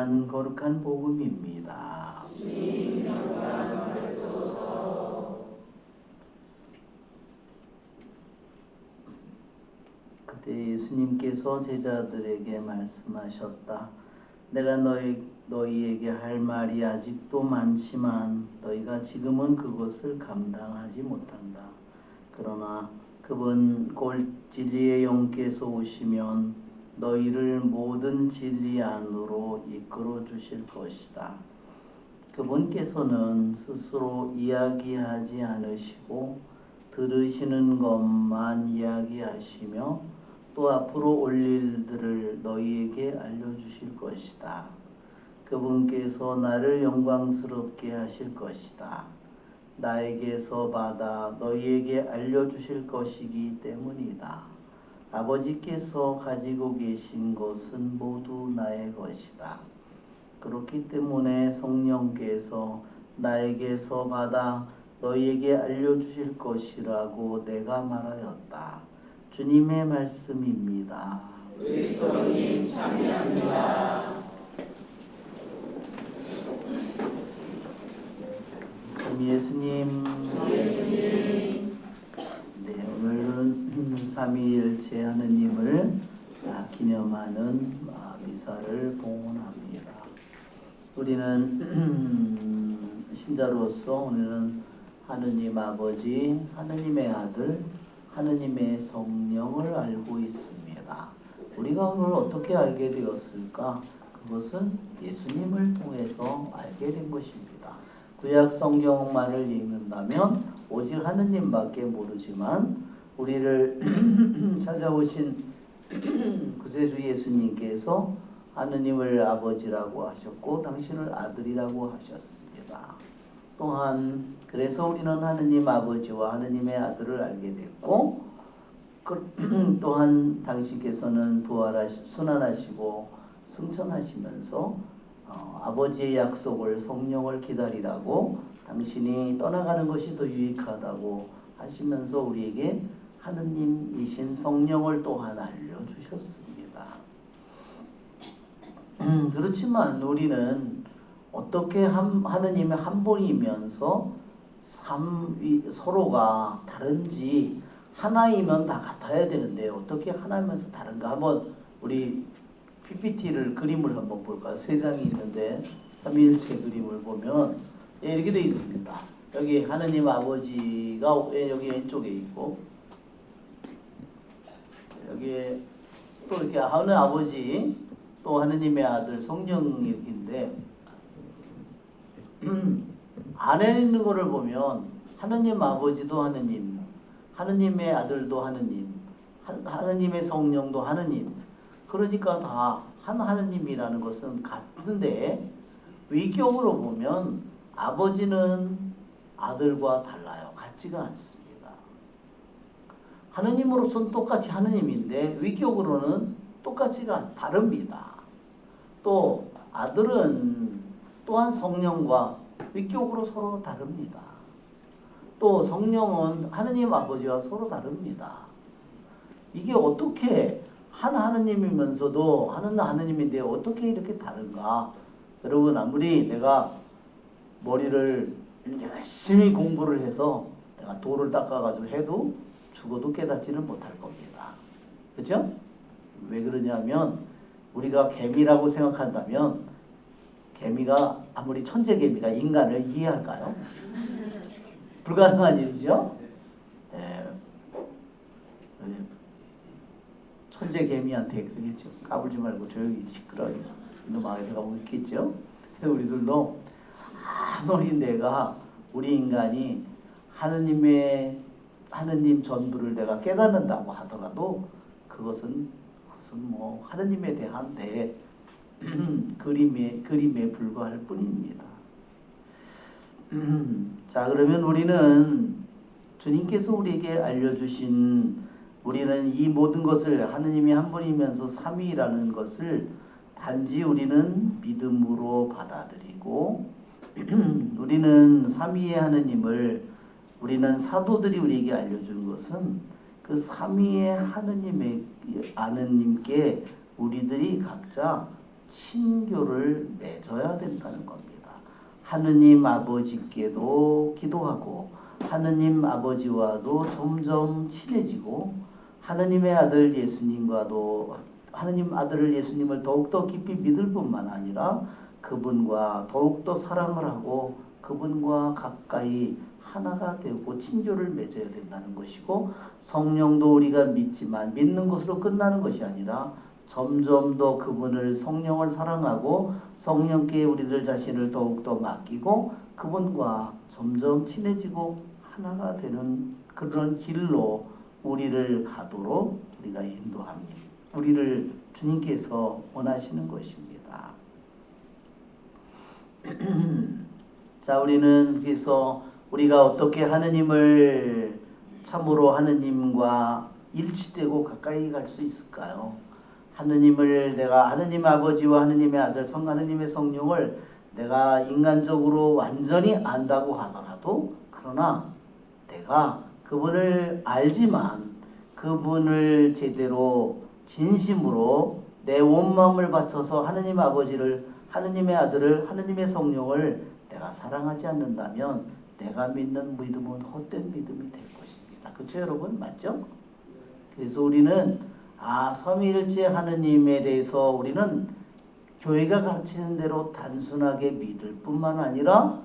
전한 거룩한 복음입니다. 그때 예수님께서 제자들에게 말씀하셨다. 내가 너희에게 할 말이 아직도 많지만 너희가 지금은 그것을 감당하지 못한다. 그러나 그분 곧 진리의 영께서 오시면 너희를 모든 진리 안으로 이끌어 주실 것이다. 그분께서는 스스로 이야기하지 않으시고 들으시는 것만 이야기하시며 또 앞으로 올 일들을 너희에게 알려주실 것이다. 그분께서 나를 영광스럽게 하실 것이다. 나에게서 받아 너희에게 알려주실 것이기 때문이다. 아버지께서 가지고 계신 것은 모두 나의 것이다. 그렇기 때문에 성령께서 나에게서 받아 너희에게 알려주실 것이라고 내가 말하였다. 주님의 말씀입니다. 그리스도님 참여합니다. 예수님. 네, 오늘은 삼위일체 하느님을 기념하는 미사를 봉헌합니다. 우리는 신자로서 오늘은 하느님 아버지, 하느님의 아들, 하느님의 성령을 알고 있습니다. 우리가 그걸 어떻게 알게 되었을까? 그것은 예수님을 통해서 알게 된 것입니다. 구약 성경만을 읽는다면 오직 하느님밖에 모르지만 우리를 찾아오신 구세주 예수님께서 하느님을 아버지라고 하셨고 당신을 아들이라고 하셨습니다. 또한 그래서 우리는 하느님 아버지와 하느님의 아들을 알게 됐고 또한 당신께서는 순환하시고 승천하시면서 아버지의 약속을 성령을 기다리라고 당신이 떠나가는 것이 더 유익하다고 하시면서 우리에게 하느님이신 성령을 또한 알려주셨습니다. 그렇지만 우리는 어떻게 하느님의 한 분이면서 서로가 다른지 하나이면 다 같아야 되는데 어떻게 하나면서 다른가 한번 우리 PPT를 그림을 한번 볼까요? 세 장이 있는데 삼위일체 그림을 보면 이렇게 되어 있습니다. 여기 하느님 아버지가 여기 왼쪽에 있고 여기에 또 이렇게 하느님 아버지 또 하느님의 아들 성령이 이렇게인데 안에 있는 거를 보면 하느님 아버지도 하느님, 하느님의 아들도 하느님, 하느님의 성령도 하느님. 그러니까 다 한 하느님이라는 것은 같은데 위격으로 보면 아버지는 아들과 달라요. 같지가 않습니다. 하느님으로서는 똑같이 하느님인데 위격으로는 똑같지가 다릅니다. 또 아들은 또한 성령과 위격으로 서로 다릅니다. 또 성령은 하느님 아버지와 서로 다릅니다. 이게 어떻게 한 하느님이면서도 하는 하느님인데 어떻게 이렇게 다른가? 여러분 아무리 내가 머리를 열심히 공부를 해서 내가 돌을 닦아가지고 해도 죽어도 깨닫지는 못할 겁니다. 그렇죠? 왜 그러냐면 우리가 개미라고 생각한다면 개미가 아무리 천재 개미가 인간을 이해할까요? 불가능한 일이죠. 천재 개미한테 그러겠죠. 까불지 말고 조용히 시끄러워 이놈아 이러고 있겠죠. 우리들도 아무리 내가 우리 인간이 하느님 전부를 내가 깨닫는다고 하더라도 그것은 뭐 하느님에 대한 그림에 불과할 뿐입니다. 자, 그러면 우리는 주님께서 우리에게 알려주신 우리는 이 모든 것을 하느님이 한 분이면서 삼위라는 것을 단지 우리는 믿음으로 받아들이고 우리는 삼위의 하느님을 우리는 사도들이 우리에게 알려준 것은 그 삼위의 하느님께 우리들이 각자 친교를 맺어야 된다는 겁니다. 하느님 아버지께도 기도하고 하느님 아버지와도 점점 친해지고 하느님의 아들 예수님과도 하느님 아들 예수님을 더욱더 깊이 믿을 뿐만 아니라 그분과 더욱더 사랑을 하고 그분과 가까이 하나가 되고 친교를 맺어야 된다는 것이고, 성령도 우리가 믿지만 믿는 것으로 끝나는 것이 아니라 점점 더 그분을 성령을 사랑하고 성령께 우리들 자신을 더욱더 맡기고 그분과 점점 친해지고 하나가 되는 그런 길로 우리를 가도록 우리가 인도합니다. 우리를 주님께서 원하시는 것입니다. 자, 우리는 그래서 우리가 어떻게 하느님을 참으로 하느님과 일치되고 가까이 갈 수 있을까요? 하느님을 내가 하느님 아버지와 하느님의 아들 성 하느님의 성령을 내가 인간적으로 완전히 안다고 하더라도, 그러나 내가 그분을 알지만 그분을 제대로 진심으로 내 온 마음을 바쳐서 하느님 아버지를, 하느님의 아들을, 하느님의 성령을 내가 사랑하지 않는다면 내가 믿는 믿음은 헛된 믿음이 될 것입니다. 그렇죠 여러분? 맞죠? 그래서 우리는 삼위일체 하느님에 대해서 우리는 교회가 가르치는 대로 단순하게 믿을 뿐만 아니라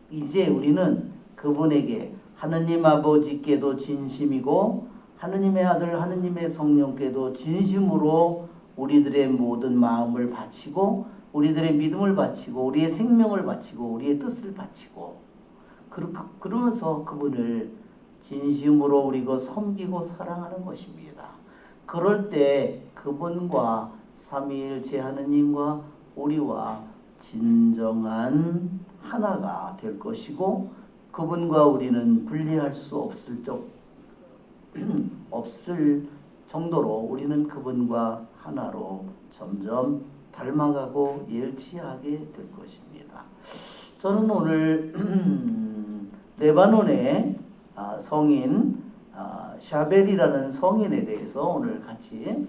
이제 우리는 그분에게 하느님 아버지께도 진심이고 하느님의 아들 하느님의 성령께도 진심으로 우리들의 모든 마음을 바치고 우리들의 믿음을 바치고 우리의 생명을 바치고 우리의 뜻을 바치고 그러면서 그분을 진심으로 우리가 섬기고 사랑하는 것입니다. 그럴 때 그분과 삼위일체 하느님과 우리와 진정한 하나가 될 것이고 그분과 우리는 분리할 수 없을 정도로 우리는 그분과 하나로 점점 닮아가고 일치하게 될 것입니다. 저는 오늘 레바논의 성인 샤벨이라는 성인에 대해서 오늘 같이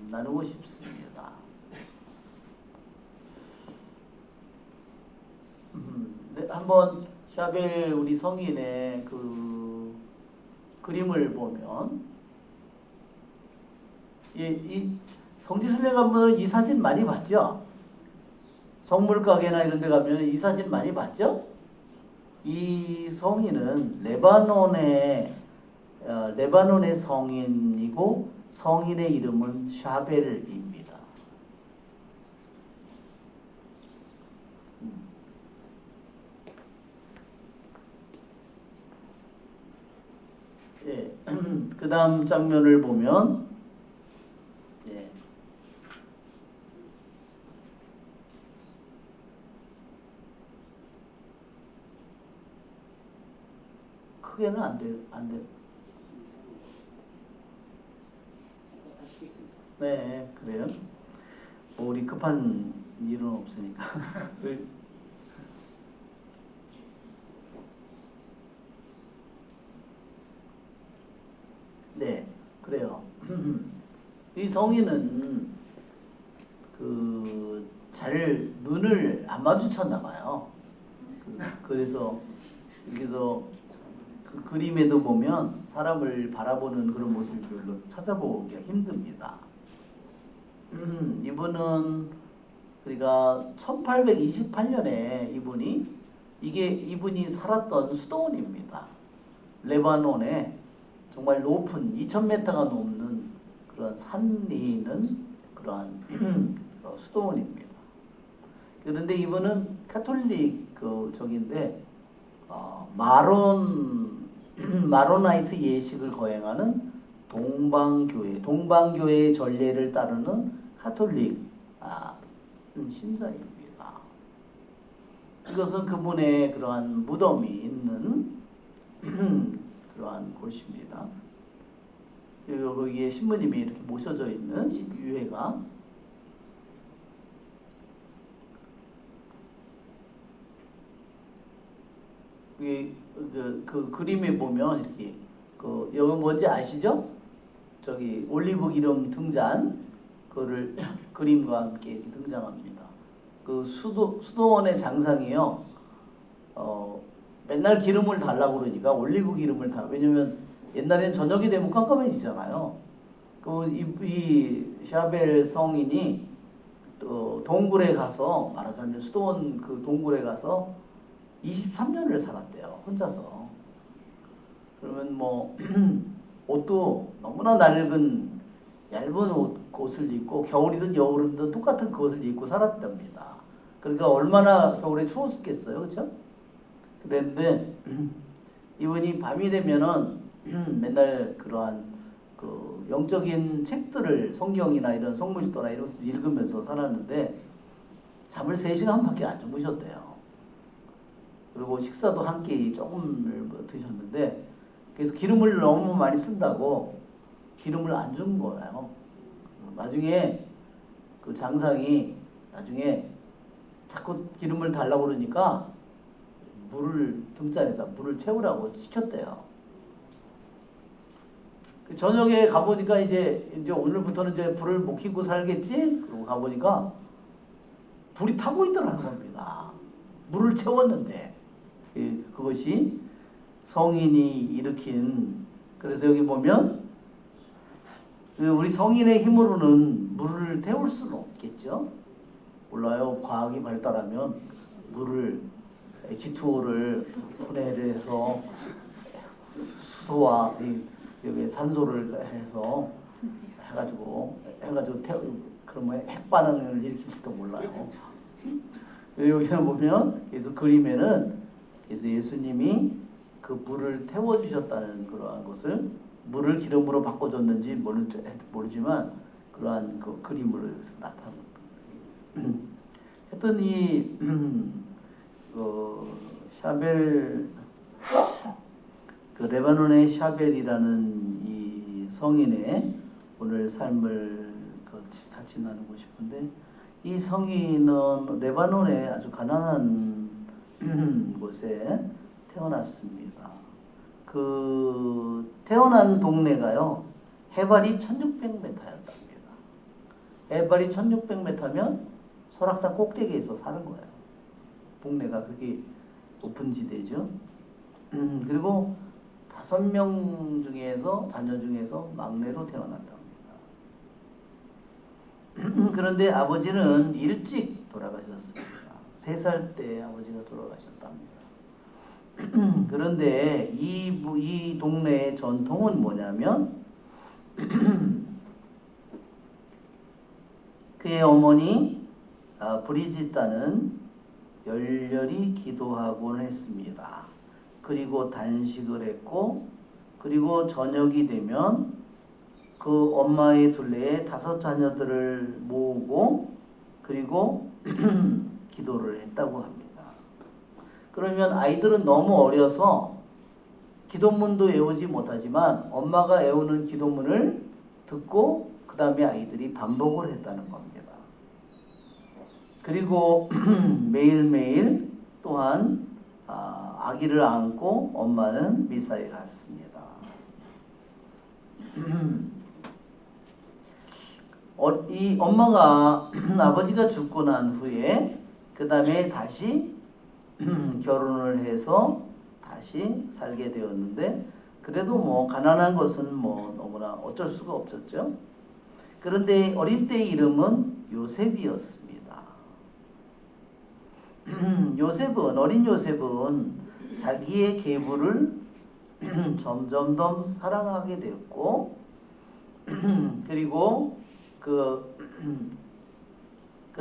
나누고 싶습니다. 네, 한번 샤벨 우리 성인의 그 그림을 보면 이 성지순례 가면 이 사진 많이 봤죠? 성물 가게나 이런 데 가면 이 사진 많이 봤죠? 이 성인은 레바논의 성인이고 성인의 이름은 샤벨입니다. 예. 그 다음 장면을 보면 예. 크게는 안 돼요. 네, 그래요. 뭐 우리 급한 일은 없으니까. 네, 그래요. 이 성인은 잘 눈을 안 마주쳤나 봐요. 그래서 여기서 그 그림에도 보면 사람을 바라보는 그런 모습을 별로 찾아보기가 힘듭니다. 이분은 그러니까 1828년에 이분이 살았던 수도원입니다. 레바논에 정말 높은 2000m가 넘는 그런 산이 있는 그러한 수도원입니다. 그런데 이분은 카톨릭 적인데 마로나이트 예식을 거행하는 동방교회의 전례를 따르는 카톨릭 신자입니다. 이것은 그분의 그러한 무덤이 있는 그러한 곳입니다. 그리고 거기에 신부님이 이렇게 모셔져 있는 유해가 그 그림에 보면 이렇게 여기 뭔지 아시죠? 저기 올리브 기름 등잔 그거를 그림과 함께 이렇게 등장합니다. 그 수도원의 장상이요. 맨날 기름을 달라고 그러니까 올리브 기름을 다. 왜냐면 옛날엔 저녁이 되면 깜깜해지잖아요. 이 샤벨 성인이 또 동굴에 가서 말하자면 수도원 그 동굴에 가서 23년을 살았대요. 혼자서. 그러면 뭐 옷도 너무나 낡은 얇은 옷을 입고 겨울이든 여름이든 똑같은 그 옷을 입고 살았답니다. 그러니까 얼마나 겨울에 추웠겠어요, 그렇죠? 그랬는데 이분이 밤이 되면은 맨날 그러한 그 영적인 책들을 성경이나 이런 성물도나 이런 것을 읽으면서 살았는데 잠을 3시간밖에 안 주무셨대요. 그리고 식사도 한 끼 조금을 드셨는데 그래서 기름을 너무 많이 쓴다고 기름을 안 준 거예요. 나중에 그 장상이 나중에 자꾸 기름을 달라고 그러니까 물을 등잔에다 물을 채우라고 시켰대요. 저녁에 가보니까 이제 오늘부터는 이제 불을 못 켜고 살겠지? 그러고 가보니까 불이 타고 있더라는 겁니다. 물을 채웠는데 그것이 성인이 일으킨. 그래서 여기 보면 우리 성인의 힘으로는 물을 태울 수는 없겠죠. 몰라요. 과학이 발달하면 물을 H2O를 분해를 해서 수소와 여기 산소를 해서 해가지고 그러면 핵 반응을 일으킬지도 몰라요. 여기는 보면 그래서 그림에는 그래서 예수님이 그 물을 태워주셨다는 그러한 것을 물을 기름으로 바꿔줬는지 모르지만 그러한 그 그림으로 여기서 나타납니다. 하여튼 이 샤벨 그 레바논의 샤벨이라는 이 성인의 오늘 삶을 같이 나누고 싶은데 이 성인은 레바논의 아주 가난한 곳에 태어났습니다. 그 태어난 동네가요 해발이 1600m였답니다. 해발이 1600m면 설악산 꼭대기에서 사는 거예요. 동네가 그렇게 높은 지대죠. 그리고 5명 중에서 자녀 중에서 막내로 태어났답니다. 그런데 아버지는 일찍 돌아가셨습니다. 3살 때 아버지가 돌아가셨답니다. 그런데 이 동네의 전통은 뭐냐면 그의 어머니 브리짓다는 열렬히 기도하곤 했습니다. 그리고 단식을 했고 그리고 저녁이 되면 그 엄마의 둘레에 5 자녀들을 모으고 그리고 기도를 했다고 합니다. 그러면 아이들은 너무 어려서 기도문도 외우지 못하지만 엄마가 외우는 기도문을 듣고 그 다음에 아이들이 반복을 했다는 겁니다. 그리고 매일매일 또한 아기를 안고 엄마는 미사에 갔습니다. 이 엄마가 아버지가 죽고 난 후에 그 다음에 다시 결혼을 해서 다시 살게 되었는데 그래도 뭐 가난한 것은 뭐 너무나 어쩔 수가 없었죠. 그런데 어릴 때 이름은 요셉이었습니다. 어린 요셉은 자기의 계부를 점점 더 사랑하게 되었고 그리고 그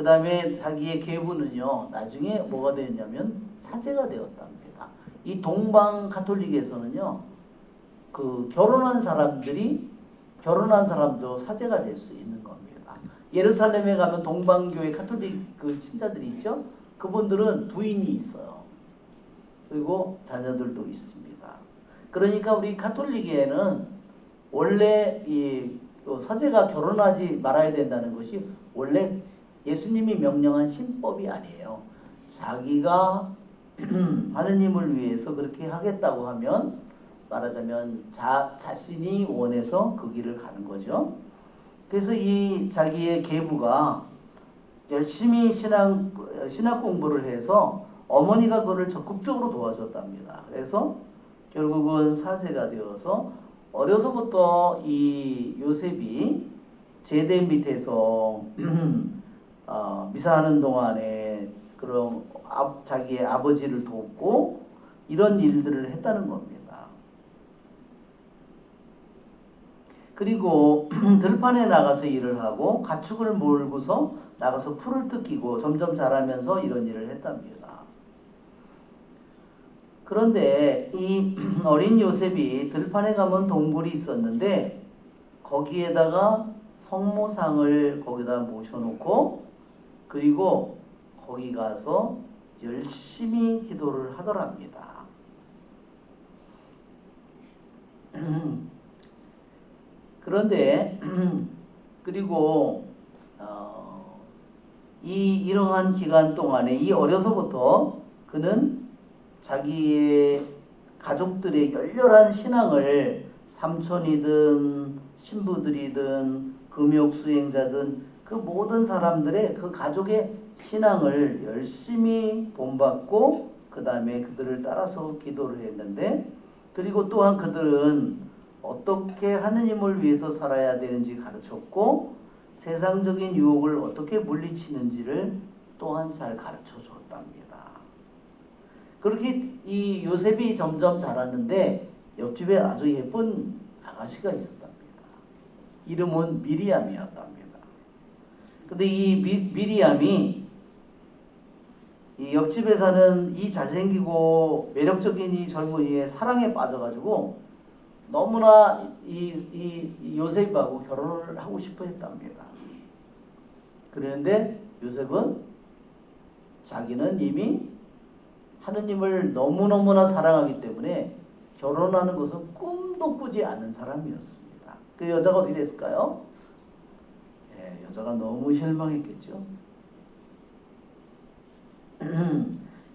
다음에 자기의 계부는요 나중에 뭐가 되었냐면 사제가 되었답니다. 이 동방 가톨릭에서는요 그 결혼한 사람도 사제가 될 수 있는 겁니다. 예루살렘에 가면 동방교회 가톨릭 그 신자들이 있죠. 그분들은 부인이 있어요. 그리고 자녀들도 있습니다. 그러니까 우리 가톨릭에는 원래 이 사제가 결혼하지 말아야 된다는 것이 원래 예수님이 명령한 신법이 아니에요. 자기가 하느님을 위해서 그렇게 하겠다고 하면 말하자면 자신이 원해서 그 길을 가는 거죠. 그래서 이 자기의 계부가 열심히 신학 공부를 해서 어머니가 그를 적극적으로 도와줬답니다. 그래서 결국은 사제가 되어서 어려서부터 이 요셉이 제대 밑에서 미사하는 동안에 그런 자기의 아버지를 돕고 이런 일들을 했다는 겁니다. 그리고 들판에 나가서 일을 하고 가축을 몰고서 나가서 풀을 뜯기고 점점 자라면서 이런 일을 했답니다. 그런데 이 어린 요셉이 들판에 가면 동굴이 있었는데 거기에다가 성모상을 거기다 모셔놓고 그리고 거기 가서 열심히 기도를 하더랍니다. 그런데 그리고 이러한 기간 동안에 이 어려서부터 그는 자기의 가족들의 열렬한 신앙을 삼촌이든 신부들이든 금욕 수행자든 그 모든 사람들의 그 가족의 신앙을 열심히 본받고 그 다음에 그들을 따라서 기도를 했는데 그리고 또한 그들은 어떻게 하느님을 위해서 살아야 되는지 가르쳤고 세상적인 유혹을 어떻게 물리치는지를 또한 잘 가르쳐 줬답니다. 그렇게 이 요셉이 점점 자랐는데 옆집에 아주 예쁜 아가씨가 있었답니다. 이름은 미리암이었답니다. 근데 이 미리암이 이 옆집에 사는 이 잘생기고 매력적인 이 젊은이의 사랑에 빠져가지고 너무나 이 요셉하고 결혼을 하고 싶어 했답니다. 그런데 요셉은 자기는 이미 하느님을 너무너무나 사랑하기 때문에 결혼하는 것은 꿈도 꾸지 않은 사람이었습니다. 그 여자가 어떻게 됐을까요? 여자가 너무 실망했겠죠.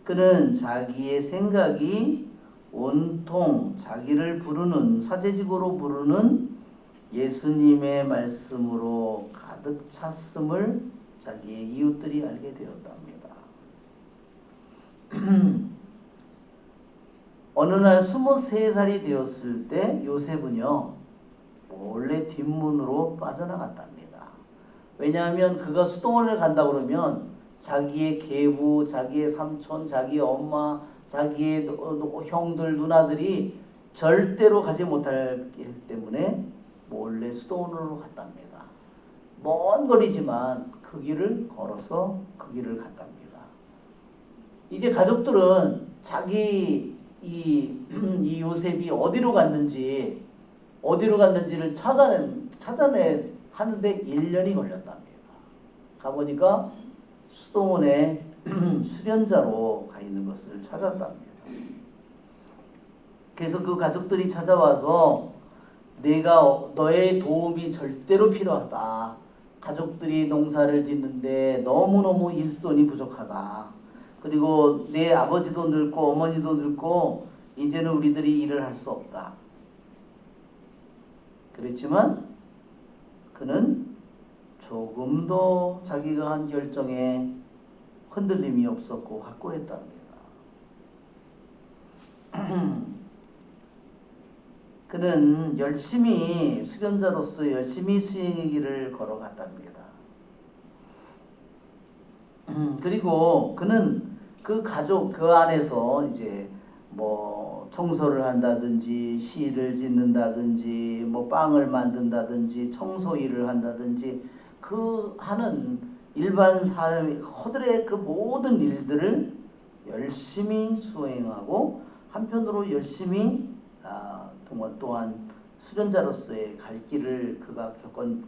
그는 자기의 생각이 온통 자기를 부르는 사제직으로 부르는 예수님의 말씀으로 가득 찼음을 자기의 이웃들이 알게 되었답니다. 어느 날 23살이 되었을 때 요셉은요 몰래 뒷문으로 빠져나갔답니다. 왜냐하면 그가 수동원을 간다 그러면 자기의 계부, 자기의 삼촌, 자기의 엄마, 자기의 형들, 누나들이 절대로 가지 못하기 때문에 몰래 수도원으로 갔답니다. 먼 거리지만 그 길을 걸어서 그 길을 갔답니다. 이제 가족들은 자기 이 요셉이 어디로 갔는지를 찾아내 하는데 1년이 걸렸답니다. 가보니까 수도원에 수련자로 가 있는 것을 찾았답니다. 그래서 그 가족들이 찾아와서 내가 너의 도움이 절대로 필요하다. 가족들이 농사를 짓는데 너무너무 일손이 부족하다. 그리고 내 아버지도 늙고 어머니도 늙고 이제는 우리들이 일을 할 수 없다. 그랬지만 그는 조금도 자기가 한 결정에 흔들림이 없었고 확고했답니다. 그는 열심히 수련자로서 열심히 수행의 길을 걸어갔답니다. 그리고 그는 그 가족 그 안에서 이제 뭐 청소를 한다든지 시를 짓는다든지 뭐 빵을 만든다든지 청소 일을 한다든지 그 하는 일반 사람이 허들의 그 모든 일들을 열심히 수행하고 한편으로 열심히 또한 수련자로서의 갈 길을 그가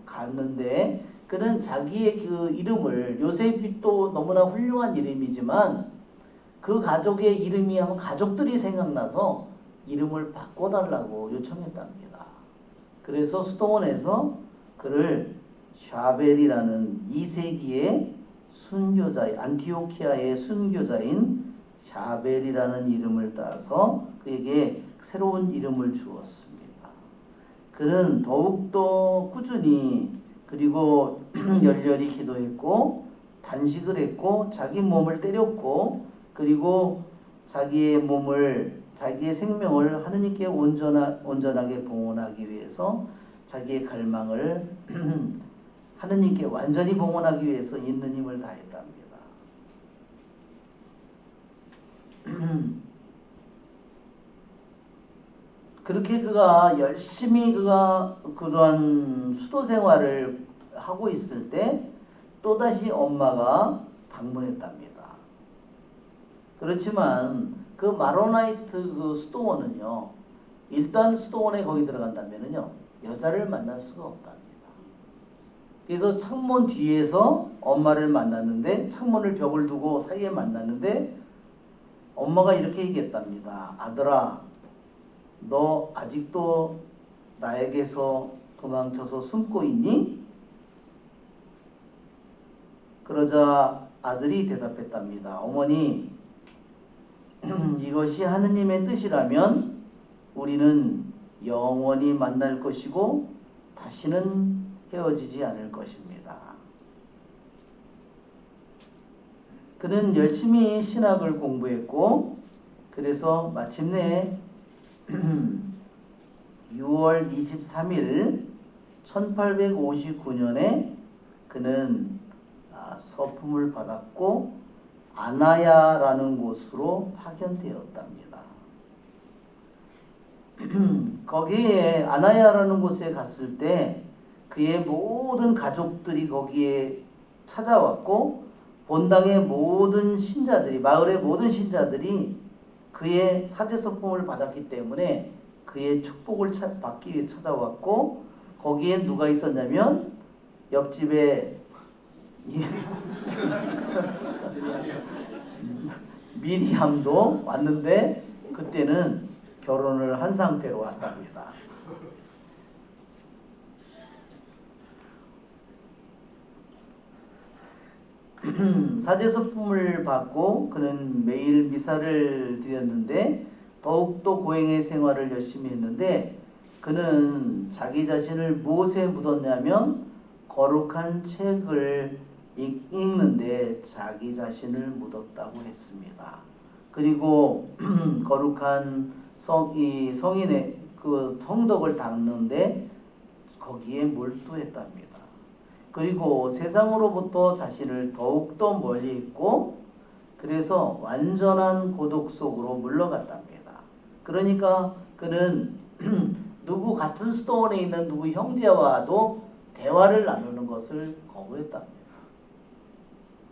갔는데 그는 자기의 그 이름을 요셉이 또 너무나 훌륭한 이름이지만 그 가족의 이름이 하면 가족들이 생각나서 이름을 바꿔달라고 요청했답니다. 그래서 수도원에서 그를 샤벨이라는 2세기의 순교자 안티오키아의 순교자인 샤벨이라는 이름을 따서 그에게 새로운 이름을 주었습니다. 그는 더욱더 꾸준히 그리고 열렬히 기도했고 단식을 했고 자기 몸을 때렸고 그리고 자기의 생명을 하느님께 온전하게 봉헌하기 위해서 자기의 갈망을 하느님께 완전히 봉헌하기 위해서 있는 힘을 다했답니다. 그렇게 그가 열심히 그러한 수도 생활을 하고 있을 때 또다시 엄마가 방문했답니다. 그렇지만 그 마로나이트 그 수도원은요, 일단 수도원에 거기 들어간다면은요, 여자를 만날 수가 없답니다. 그래서 창문 뒤에서 엄마를 만났는데, 창문을 벽을 두고 사이에 만났는데, 엄마가 이렇게 얘기했답니다. 아들아, 너 아직도 나에게서 도망쳐서 숨고 있니? 그러자 아들이 대답했답니다. 어머니, 이것이 하느님의 뜻이라면 우리는 영원히 만날 것이고 다시는 헤어지지 않을 것입니다. 그는 열심히 신학을 공부했고 그래서 마침내 6월 23일 1859년에 그는 서품을 받았고 아나야라는 곳으로 파견되었답니다. 거기에 아나야라는 곳에 갔을 때 그의 모든 가족들이 거기에 찾아왔고 본당의 모든 신자들이 마을의 모든 신자들이 그의 사제서품을 받았기 때문에 그의 축복을 받기 위해 찾아왔고 거기에 누가 있었냐면 옆집에 미리암도 왔는데 그때는 결혼을 한 상태로 왔답니다. 사제서품을 받고 그는 매일 미사를 드렸는데 더욱더 고행의 생활을 열심히 했는데 그는 자기 자신을 무엇에 묻었냐면 거룩한 책을 읽는데 자기 자신을 묻었다고 했습니다. 그리고 거룩한 성인의 그 성덕을 닦는데 거기에 몰두했답니다. 그리고 세상으로부터 자신을 더욱더 멀리 있고 그래서 완전한 고독 속으로 물러갔답니다. 그러니까 그는 누구 같은 수도원에 있는 누구 형제와도 대화를 나누는 것을 거부했답니다.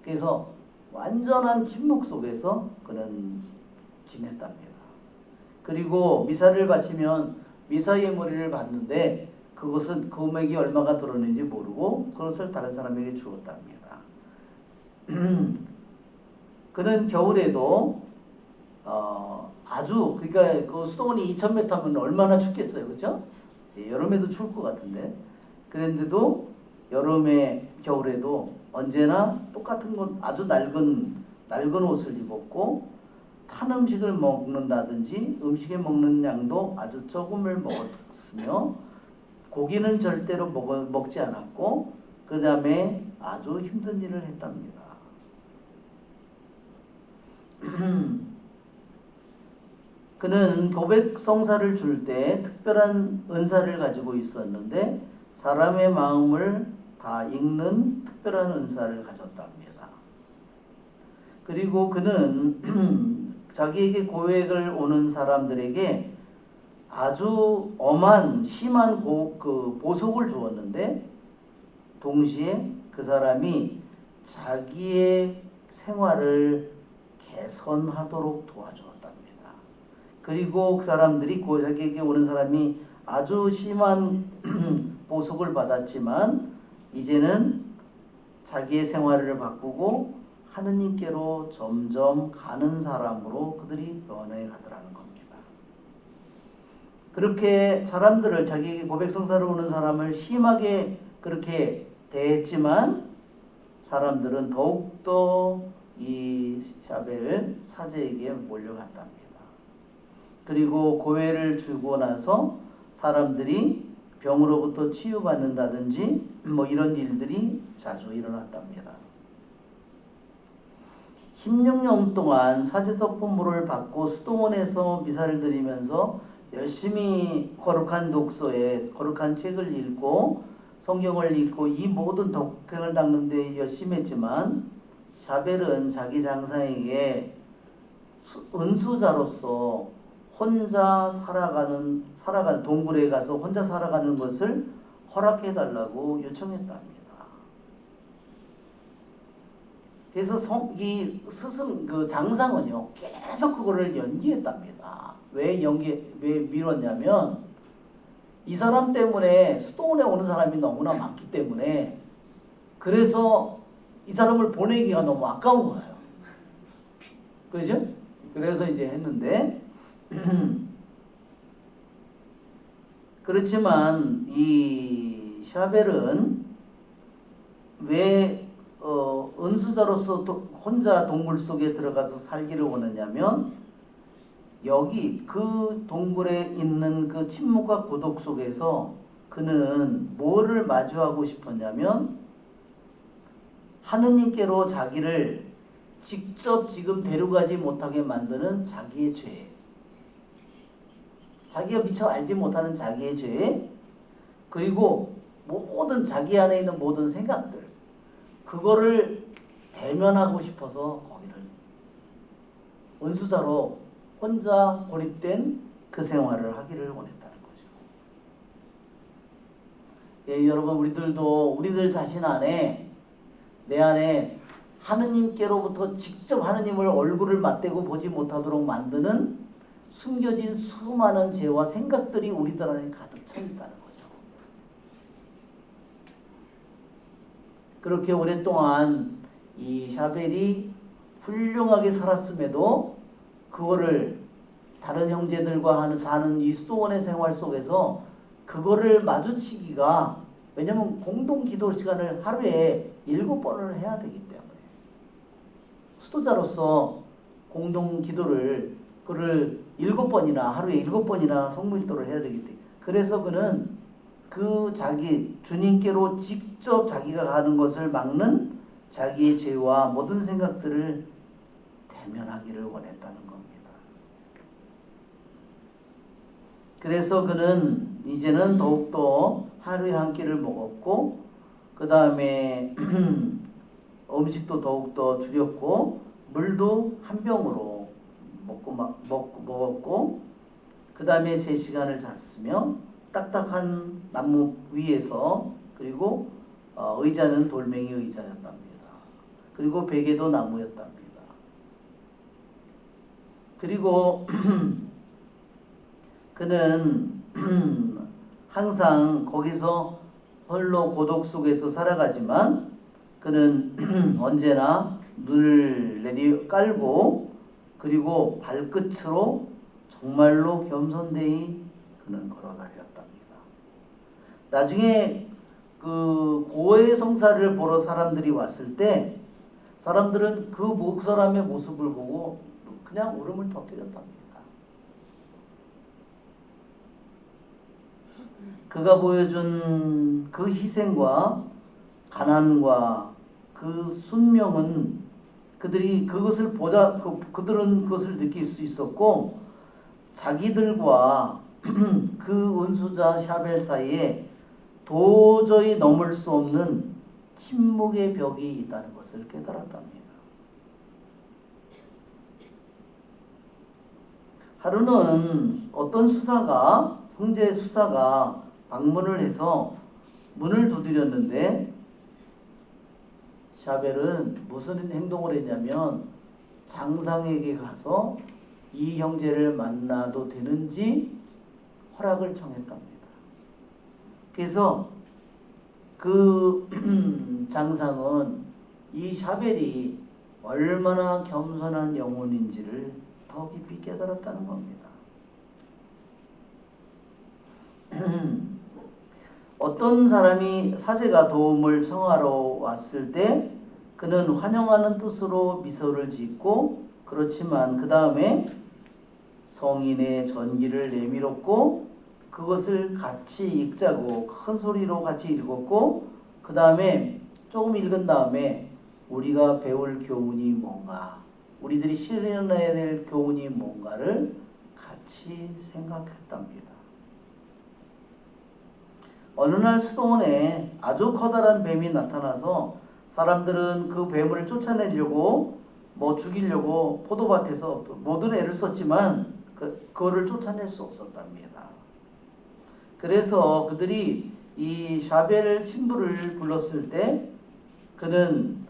그래서 완전한 침묵 속에서 그는 지냈답니다. 그리고 미사를 바치면 미사 예물을 받는데 그것은 금액이 얼마가 들었는지 모르고 그것을 다른 사람에게 주었답니다. 그는 겨울에도 아주 그러니까 그 수도원이 2,000m면 얼마나 춥겠어요, 그렇죠? 여름에도 추울 것 같은데 그런데도 여름에 겨울에도 언제나 똑같은 건 아주 낡은 옷을 입었고 탄 음식을 먹는다든지 음식에 먹는 양도 아주 조금을 먹었으며 고기는 절대로 먹지 않았고 그 다음에 아주 힘든 일을 했답니다. 그는 고백성사를 줄 때 특별한 은사를 가지고 있었는데 사람의 마음을 다 읽는 특별한 은사를 가졌답니다. 그리고 그는 자기에게 고백을 오는 사람들에게 아주 엄한 심한 보석을 주었는데 동시에 그 사람이 자기의 생활을 개선하도록 도와주었답니다. 그리고 그 사람들이 자기에게 오는 사람이 아주 심한 보석을 받았지만 이제는 자기의 생활을 바꾸고 하느님께로 점점 가는 사람으로 그들이 변해 가더라는 겁니다. 그렇게 사람들을 자기에게 고백성사를 오는 사람을 심하게 그렇게 대했지만 사람들은 더욱더 이 샤벨 사제에게 몰려갔답니다. 그리고 고해를 주고 나서 사람들이 병으로부터 치유받는다든지 뭐 이런 일들이 자주 일어났답니다. 16년 동안 사제적 품무를 받고 수도원에서 미사를 드리면서 열심히 거룩한 독서에 거룩한 책을 읽고 성경을 읽고 이 모든 독행을 닦는 데 열심히 했지만 샤벨은 자기 장사에게 은수자로서 혼자 살아가는 동굴에 가서 혼자 살아가는 것을 허락해 달라고 요청했답니다. 그래서 그 장상은요 계속 그거를 연기했답니다. 왜 미뤘냐면 이 사람 때문에 수도원에 오는 사람이 너무나 많기 때문에 그래서 이 사람을 보내기가 너무 아까운 거예요. 그죠? 그래서 이제 했는데 그렇지만 이 샤벨은 왜 은수자로서 혼자 동굴 속에 들어가서 살기를 원하냐면 여기 그 동굴에 있는 그 침묵과 고독 속에서 그는 뭐를 마주하고 싶었냐면 하느님께로 자기를 직접 지금 데려가지 못하게 만드는 자기의 죄, 자기가 미처 알지 못하는 자기의 죄, 그리고 모든 자기 안에 있는 모든 생각들, 그거를 대면하고 싶어서 거기를 은수자로 혼자 고립된 그 생활을 하기를 원했다는 거죠. 예, 여러분 우리들 자신 안에 내 안에 하느님께로부터 직접 하느님을 얼굴을 맞대고 보지 못하도록 만드는 숨겨진 수많은 죄와 생각들이 우리들 안에 가득 차 있다는 거죠. 그렇게 오랫동안 이 샤벨이 훌륭하게 살았음에도 그거를 다른 형제들과 사는 이 수도원의 생활 속에서 그거를 마주치기가, 왜냐면 공동 기도 시간을 하루에 7번을 해야 되기 때문에 수도자로서 공동 기도를 그를 7번이나 하루에 7번이나 성물기도를 해야 되기 때문에 그래서 그는 그 자기 주님께로 직접 자기가 가는 것을 막는 자기의 죄와 모든 생각들을 대면하기를 원했다는 겁니다. 그래서 그는 이제는 더욱더 하루에 한 끼를 먹었고 그 다음에 음식도 더욱더 줄였고 물도 한 병으로 먹었고 그 다음에 3시간을 잤으며 딱딱한 나무 위에서 그리고 의자는 돌멩이 의자였답니다. 그리고 베개도 나무였답니다. 그리고 그는 항상 거기서 홀로 고독 속에서 살아가지만 그는 언제나 눈을 깔고 그리고 발끝으로 정말로 겸손되이 그는 걸어다녔답니다. 나중에 그 고해 성사를 보러 사람들이 왔을 때 사람들은 그 목사람의 모습을 보고 그냥 울음을 터뜨렸답니다. 그가 보여준 그 희생과 가난과 그 순명은 그들은 그것을 느낄 수 있었고 자기들과 그 은수자 샤벨 사이에 도저히 넘을 수 없는 침묵의 벽이 있다는 것을 깨달았답니다. 하루는 어떤 형제 수사가 방문을 해서 문을 두드렸는데 샤벨은 무슨 행동을 했냐면 장상에게 가서 이 형제를 만나도 되는지 허락을 청했답니다. 그래서 그 장상은 이 샤벨이 얼마나 겸손한 영혼인지를 더 깊이 깨달았다는 겁니다. 어떤 사람이 사제가 도움을 청하러 왔을 때 그는 환영하는 뜻으로 미소를 짓고 그렇지만 그 다음에 성인의 전기를 내밀었고 그것을 같이 읽자고 큰 소리로 같이 읽었고 그 다음에 조금 읽은 다음에 우리가 배울 교훈이 뭔가, 우리들이 실현해야 될 교훈이 뭔가를 같이 생각했답니다. 어느 날 수도원에 아주 커다란 뱀이 나타나서 사람들은 그 뱀을 쫓아내려고 죽이려고 포도밭에서 모든 애를 썼지만 그거를 쫓아낼 수 없었답니다. 그래서 그들이 이 샤벨 신부를 불렀을 때 그는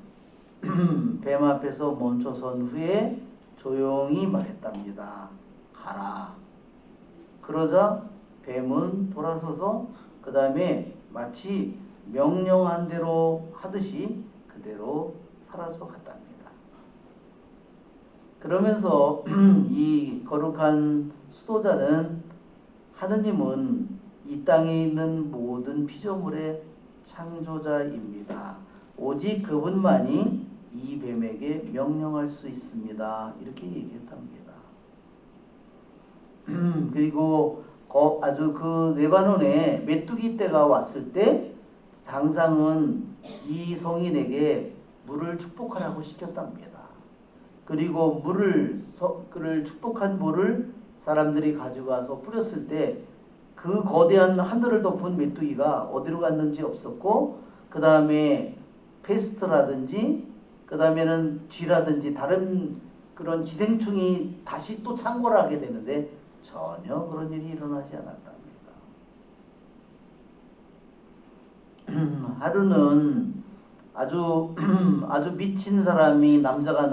뱀 앞에서 멈춰선 후에 조용히 말했답니다. 가라. 그러자 뱀은 돌아서서 그 다음에 마치 명령한 대로 하듯이 그대로 사라져 갔답니다. 그러면서 이 거룩한 수도자는 하느님은 이 땅에 있는 모든 피조물의 창조자입니다. 오직 그분만이 이 뱀에게 명령할 수 있습니다. 이렇게 얘기했답니다. 그리고 아주 그 레바논에 메뚜기 떼가 왔을 때 장상은 이 성인에게 물을 축복하라고 시켰답니다. 그리고 그를 축복한 물을 사람들이 가져가서 뿌렸을 때 그 거대한 하늘을 덮은 메뚜기가 어디로 갔는지 없었고, 그 다음에 페스트라든지 그 다음에는 쥐라든지 다른 그런 기생충이 다시 또 창궐을 하게 되는데 전혀 그런 일이 일어나지 않았답니다. 하루는 아주 미친 사람이 남자가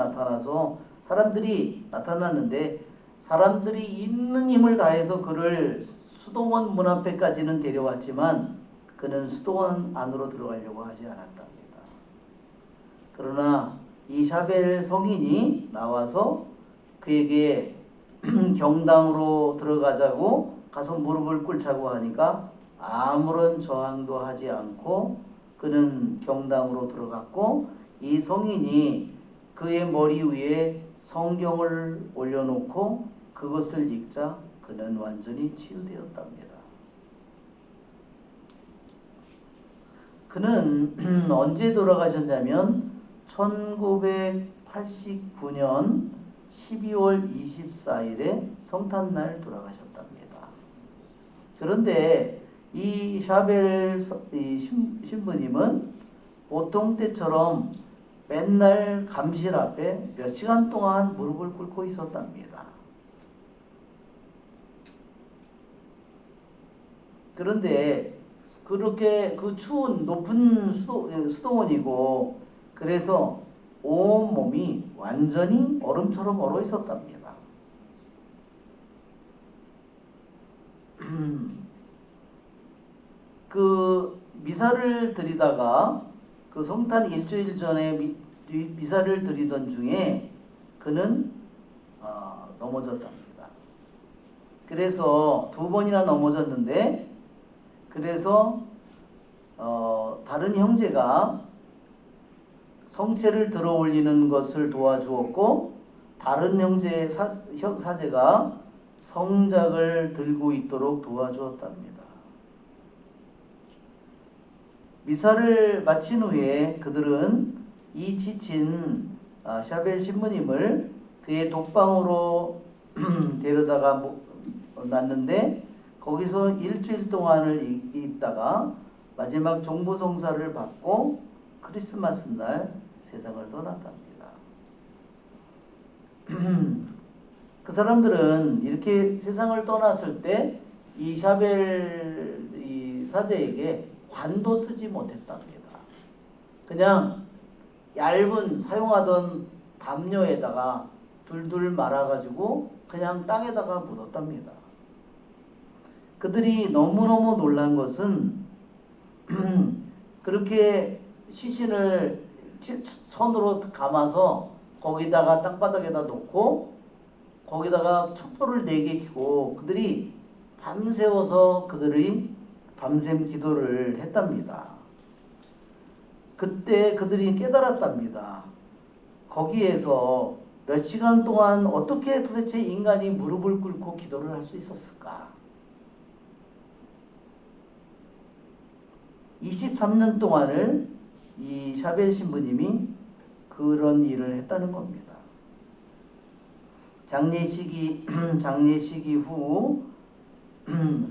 나타났는데 사람들이 있는 힘을 다해서 그를 수도원 문 앞에까지는 데려왔지만 그는 수도원 안으로 들어가려고 하지 않았답니다. 그러나 이 샤벨 성인이 나와서 그에게 경당으로 들어가자고 가서 무릎을 꿇자고 하니까 아무런 저항도 하지 않고 그는 경당으로 들어갔고, 이 성인이 그의 머리 위에 성경을 올려놓고 그것을 읽자 그는 완전히 치유되었답니다. 그는 언제 돌아가셨냐면 1989년 12월 24일에 성탄날 돌아가셨답니다. 그런데 이 샤벨 신부님은 보통 때처럼 맨날 감실 앞에 몇 시간 동안 무릎을 꿇고 있었답니다. 그런데 그렇게 그 추운 높은 수도원이고 그래서 온 몸이 완전히 얼음처럼 얼어 있었답니다. 그 미사를 드리다가 그 성탄 일주일 전에 미사를 드리던 중에 그는 넘어졌답니다. 그래서 2번이나 넘어졌는데, 그래서 다른 형제가 성체를 들어 올리는 것을 도와주었고, 다른 형제의 사제가 성작을 들고 있도록 도와주었답니다. 미사를 마친 후에 그들은 이 지친 샤벨 신부님을 그의 독방으로 데려다가 놨는데 거기서 일주일 동안을 있다가 마지막 종부성사를 받고 크리스마스 날 세상을 떠났답니다. 그 사람들은 이렇게 세상을 떠났을 때 이 샤벨 이 사제에게 관도 쓰지 못했답니다. 그냥 얇은 사용하던 담요에다가 둘둘 말아가지고 그냥 땅에다가 묻었답니다. 그들이 너무너무 놀란 것은 그렇게 시신을 천으로 감아서 거기다가 땅바닥에다 놓고 거기다가 촛불을 4개 켜고 그들이 밤새워서 그들이 밤샘 기도를 했답니다. 그때 그들이 깨달았답니다. 거기에서 몇 시간 동안 어떻게 도대체 인간이 무릎을 꿇고 기도를 할 수 있었을까? 23년 동안을 이 샤벨 신부님이 그런 일을 했다는 겁니다. 장례식이 후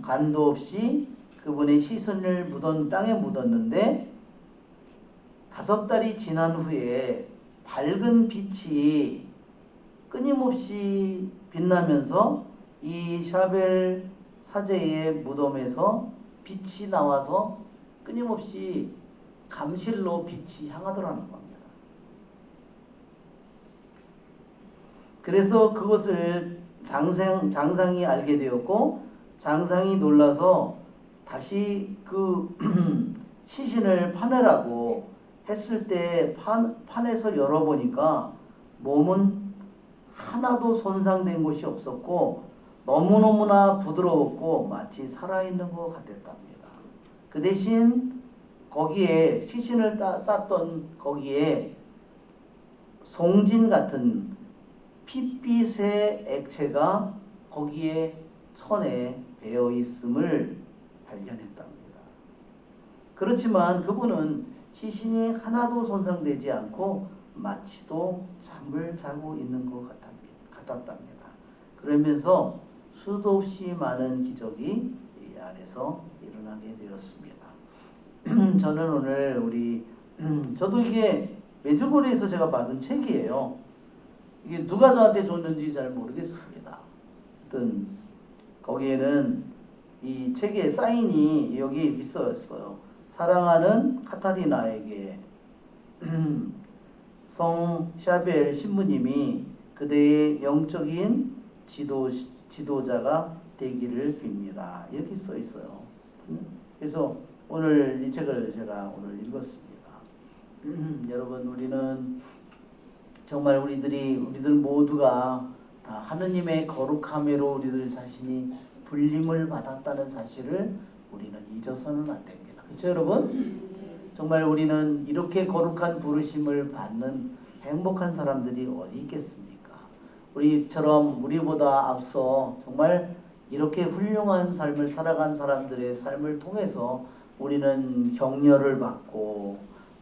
간도 없이 그분의 시선을 땅에 묻었는데 5달이 지난 후에 밝은 빛이 끊임없이 빛나면서 이 샤벨 사제의 무덤에서 빛이 나와서 끊임없이 감실로 빛이 향하더라는 겁니다. 그래서 그것을 장상이 알게 되었고, 장상이 놀라서 다시 그 시신을 파내라고 했을 때 판에서 열어보니까 몸은 하나도 손상된 곳이 없었고 너무너무나 부드러웠고 마치 살아있는 것 같았답니다. 그 대신 거기에 시신을 쌌던 거기에 송진 같은 핏빛의 액체가 거기에 천에 배어 있음을 발견했답니다. 그렇지만 그분은 시신이 하나도 손상되지 않고 마치도 잠을 자고 있는 것 같았답니다. 그러면서 수도 없이 많은 기적이 이 안에서 일어나게 되었습니다. 저는 오늘 저도 이게 메주고리에서 제가 받은 책이에요. 이게 누가 저한테 줬는지 잘 모르겠습니다. 하여튼 거기에는 이 책의 사인이 여기 이렇게 써있어요. 사랑하는 카타리나에게 성 샤벨 신부님이 그대의 영적인 지도자가 되기를 빕니다. 이렇게 써 있어요. 그래서 오늘 이 책을 제가 오늘 읽었습니다. 여러분, 우리는 정말 우리들 모두가 다 하느님의 거룩함으로 우리들 자신이 불림을 받았다는 사실을 우리는 잊어서는 안 됩니다. 그렇죠, 여러분? 정말 우리는 이렇게 거룩한 부르심을 받는 행복한 사람들이 어디 있겠습니까? 우리처럼 우리보다 앞서 정말 이렇게 훌륭한 삶을 살아간 사람들의 삶을 통해서 우리는 격려를 받고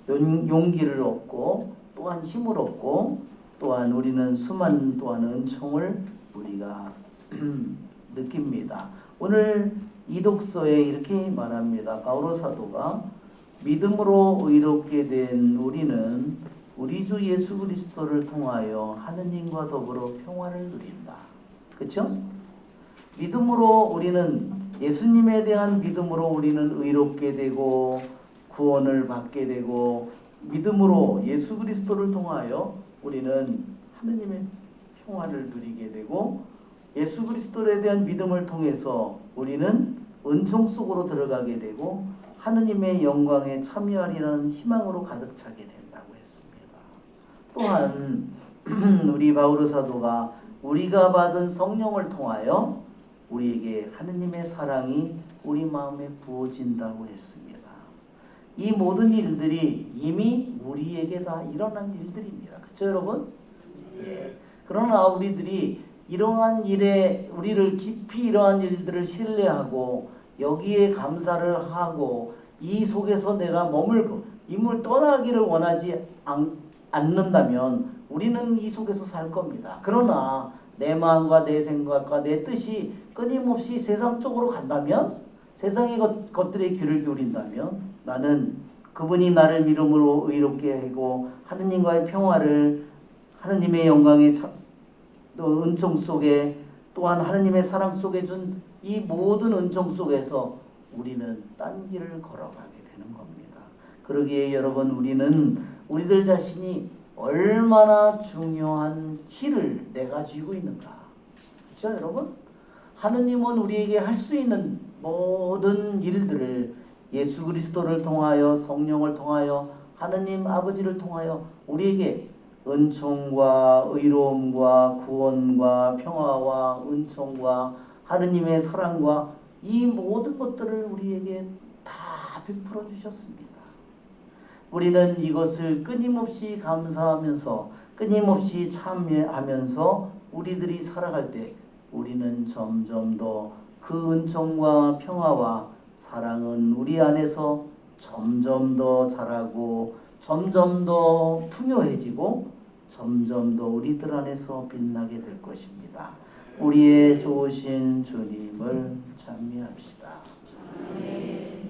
용기를 얻고 또한 힘을 얻고 또한 우리는 수많은 또한 은총을 우리가 느낍니다. 오늘 이 독서에 이렇게 말합니다. 바오로 사도가 믿음으로 의롭게 된 우리는 우리 주 예수 그리스도를 통하여 하느님과 더불어 평화를 누린다. 그렇죠? 믿음으로 우리는 예수님에 대한 믿음으로 우리는 의롭게 되고 구원을 받게 되고 믿음으로 예수 그리스도를 통하여 우리는 하느님의 평화를 누리게 되고 예수 그리스도에 대한 믿음을 통해서 우리는 은총 속으로 들어가게 되고 하느님의 영광에 참여하리라는 희망으로 가득 차게 된다고 했습니다. 또한 우리 바오로 사도가 우리가 받은 성령을 통하여 우리에게 하느님의 사랑이 우리 마음에 부어진다고 했습니다. 이 모든 일들이 이미 우리에게 다 일어난 일들입니다. 그렇죠, 여러분? 예. 그러나 우리들이 이러한 일에 우리를 깊이 이러한 일들을 신뢰하고 여기에 감사를 하고 이 속에서 내가 머물고 임을 떠나기를 원하지 않는다면 우리는 이 속에서 살 겁니다. 그러나 내 마음과 내 생각과 내 뜻이 끊임없이 세상 쪽으로 간다면 세상의 것들에 귀를 기울인다면 나는 그분이 나를 믿음으로 의롭게 하고 하느님과의 평화를 하느님의 영광의 또 은총 속에 또한 하느님의 사랑 속에 준 이 모든 은총 속에서 우리는 딴 길을 걸어가게 되는 겁니다. 그러기에 여러분 우리들 자신이 얼마나 중요한 길을 내가 쥐고 있는가. 그렇죠, 여러분? 하느님은 우리에게 할 수 있는 모든 일들을 예수 그리스도를 통하여 성령을 통하여 하느님 아버지를 통하여 우리에게 은총과 의로움과 구원과 평화와 은총과 하느님의 사랑과 이 모든 것들을 우리에게 다 베풀어 주셨습니다. 우리는 이것을 끊임없이 감사하면서 끊임없이 참여하면서 우리들이 살아갈 때 우리는 점점 더 그 은총과 평화와 사랑은 우리 안에서 점점 더 자라고 점점 더 풍요해지고 점점 더 우리들 안에서 빛나게 될 것입니다. 우리의 좋으신 주님을 찬미합시다. 아멘.